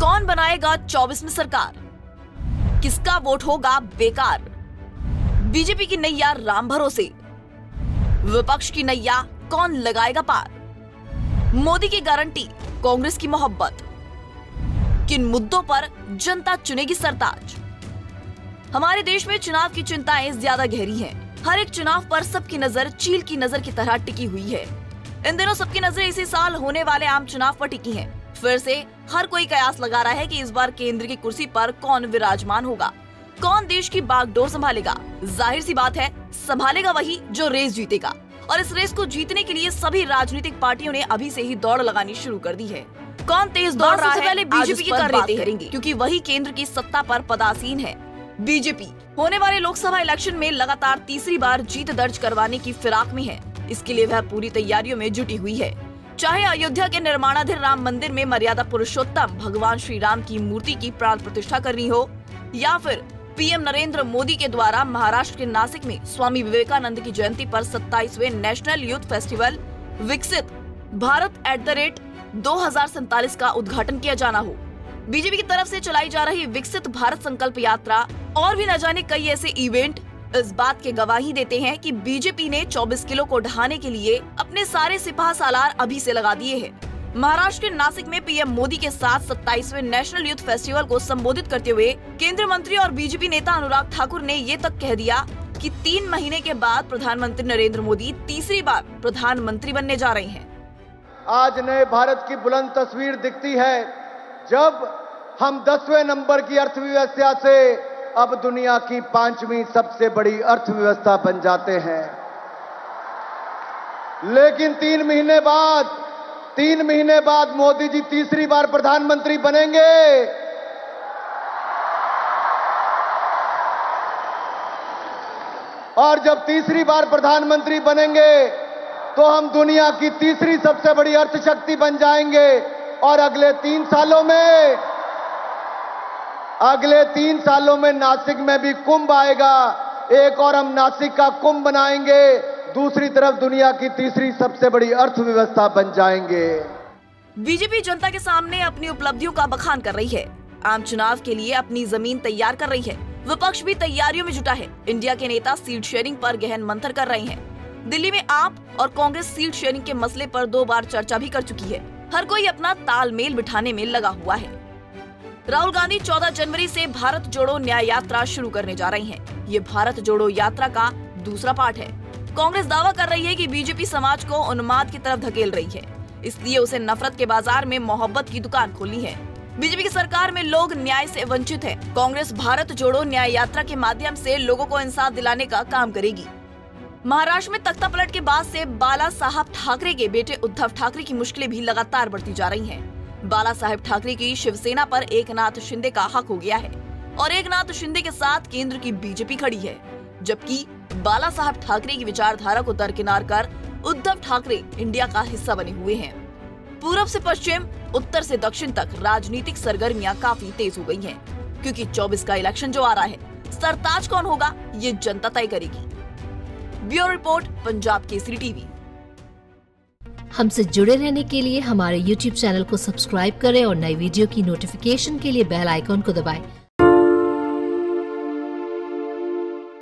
कौन बनाएगा 24 में सरकार? किसका वोट होगा बेकार? बीजेपी की नैया राम भरोसे, विपक्ष की नैया कौन लगाएगा पार? मोदी की गारंटी, कांग्रेस की मोहब्बत, किन मुद्दों पर जनता चुनेगी सरताज? हमारे देश में चुनाव की चिंताएं ज्यादा गहरी हैं। हर एक चुनाव पर सबकी नजर चील की नजर की तरह टिकी हुई है। इन दिनों सबकी नजरें इसी साल होने वाले आम चुनाव पर टिकी हैं। फिर से हर कोई कयास लगा रहा है कि इस बार केंद्र की कुर्सी पर कौन विराजमान होगा, कौन देश की बागडोर संभालेगा। जाहिर सी बात है, संभालेगा वही जो रेस जीतेगा। और इस रेस को जीतने के लिए सभी राजनीतिक पार्टियों ने अभी से ही दौड़ लगानी शुरू कर दी है। कौन तेज दौड़ रहा है, पहले बीजेपी की कर लेते हैं, क्योंकि वही केंद्र की सत्ता पर पदासीन है। बीजेपी होने वाले लोकसभा इलेक्शन में लगातार तीसरी बार जीत दर्ज करवाने की फिराक में है। इसके लिए वह पूरी तैयारियों में जुटी हुई है। चाहे अयोध्या के निर्माणाधीन राम मंदिर में मर्यादा पुरुषोत्तम भगवान श्री राम की मूर्ति की प्राण प्रतिष्ठा करनी हो, या फिर पीएम नरेंद्र मोदी के द्वारा महाराष्ट्र के नासिक में स्वामी विवेकानंद की जयंती पर 27वें नेशनल यूथ फेस्टिवल विकसित भारत @2047 का उद्घाटन किया जाना हो। बीजेपी की तरफ से चलाई जा रही विकसित भारत संकल्प यात्रा और भी न जाने कई ऐसे इवेंट इस बात के गवाही देते हैं कि बीजेपी ने 24 किलो को ढहाने के लिए अपने सारे सिपाह सालार अभी से लगा दिए हैं। महाराष्ट्र के नासिक में पीएम मोदी के साथ 27वें नेशनल यूथ फेस्टिवल को संबोधित करते हुए केंद्रीय मंत्री और बीजेपी नेता अनुराग ठाकुर ने ये तक कह दिया कि 3 महीने के बाद प्रधानमंत्री नरेंद्र मोदी तीसरी बार प्रधानमंत्री बनने जा रहे हैं। आज नए भारत की बुलंद तस्वीर दिखती है जब हम 10वें नंबर की अर्थव्यवस्था से अब दुनिया की 5वीं सबसे बड़ी अर्थव्यवस्था बन जाते हैं। लेकिन 3 महीने बाद मोदी जी तीसरी बार प्रधानमंत्री बनेंगे। और जब तीसरी बार प्रधानमंत्री बनेंगे तो हम दुनिया की तीसरी सबसे बड़ी अर्थशक्ति बन जाएंगे। और अगले 3 सालों में नासिक में भी कुंभ आएगा। एक और हम नासिक का कुंभ बनाएंगे, दूसरी तरफ दुनिया की तीसरी सबसे बड़ी अर्थव्यवस्था बन जाएंगे। बीजेपी जनता के सामने अपनी उपलब्धियों का बखान कर रही है। आम चुनाव के लिए अपनी जमीन तैयार कर रही है। विपक्ष भी तैयारियों में जुटा है। इंडिया के नेता सीट शेयरिंग पर गहन मंथन कर रहे हैं। दिल्ली में आप और कांग्रेस सीट शेयरिंग के मसले पर 2 बार चर्चा भी कर चुकी है। हर कोई अपना तालमेल बिठाने में लगा हुआ है। राहुल गांधी 14 जनवरी से भारत जोड़ो न्याय यात्रा शुरू करने जा रही हैं। ये भारत जोड़ो यात्रा का दूसरा पार्ट है। कांग्रेस दावा कर रही है कि बीजेपी समाज को उन्माद की तरफ धकेल रही है, इसलिए उसे नफरत के बाजार में मोहब्बत की दुकान खोलनी है। बीजेपी की सरकार में लोग न्याय से वंचित हैं। कांग्रेस भारत जोड़ो न्याय यात्रा के माध्यम से लोगों को इंसाफ दिलाने का काम करेगी। महाराष्ट्र में तख्ता पलट के बाद से बाला साहब ठाकरे के बेटे उद्धव ठाकरे की मुश्किलें भी लगातार बढ़ती जा रही हैं। बाला साहब ठाकरे की शिवसेना पर एकनाथ शिंदे का हक हो गया है और एकनाथ शिंदे के साथ केंद्र की बीजेपी खड़ी है, जबकि बाला साहब ठाकरे की विचारधारा को दरकिनार कर उद्धव ठाकरे इंडिया का हिस्सा बने हुए हैं। पूरब से पश्चिम, उत्तर से दक्षिण तक राजनीतिक सरगर्मियां काफी तेज हो गई हैं, क्योंकि 24 का इलेक्शन जो आ रहा है, सरताज कौन होगा ये जनता तय करेगी। Bureau report, Punjab Kesari TV. हमसे जुड़े रहने के लिए हमारे YouTube चैनल को सब्सक्राइब करें और नई वीडियो की नोटिफिकेशन के लिए बेल आइकॉन को दबाएं।